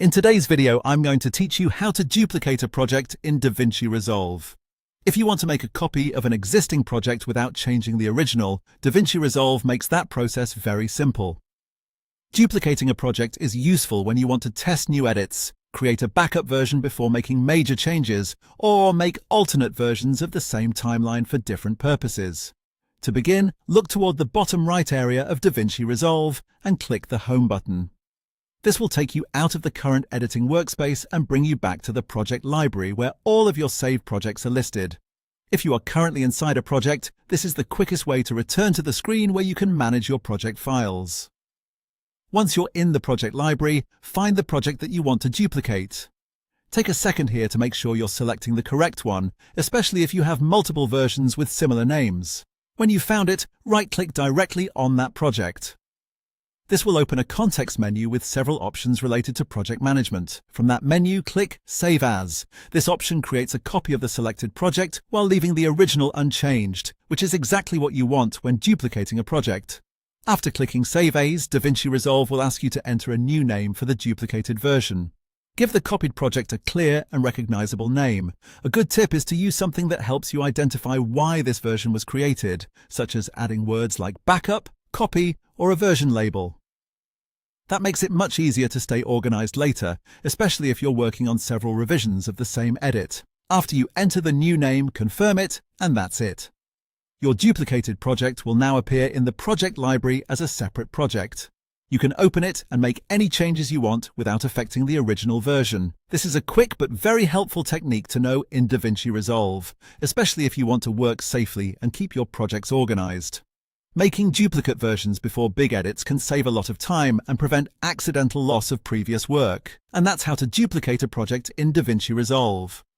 In today's video, I'm going to teach you how to duplicate a project in DaVinci Resolve. If you want to make a copy of an existing project without changing the original, DaVinci Resolve makes that process very simple. Duplicating a project is useful when you want to test new edits, create a backup version before making major changes, or make alternate versions of the same timeline for different purposes. To begin, look toward the bottom right area of DaVinci Resolve and click the Home button. This will take you out of the current editing workspace and bring you back to the project library where all of your saved projects are listed. If you are currently inside a project, this is the quickest way to return to the screen where you can manage your project files. Once you're in the project library, find the project that you want to duplicate. Take a second here to make sure you're selecting the correct one, especially if you have multiple versions with similar names. When you've found it, right-click directly on that project. This will open a context menu with several options related to project management. From that menu, click Save As. This option creates a copy of the selected project while leaving the original unchanged, which is exactly what you want when duplicating a project. After clicking Save As, DaVinci Resolve will ask you to enter a new name for the duplicated version. Give the copied project a clear and recognizable name. A good tip is to use something that helps you identify why this version was created, such as adding words like backup, copy, or a version label. That makes it much easier to stay organized later, especially if you're working on several revisions of the same edit. After you enter the new name, confirm it, and that's it. Your duplicated project will now appear in the project library as a separate project. You can open it and make any changes you want without affecting the original version. This is a quick but very helpful technique to know in DaVinci Resolve, especially if you want to work safely and keep your projects organized. Making duplicate versions before big edits can save a lot of time and prevent accidental loss of previous work. And that's how to duplicate a project in DaVinci Resolve.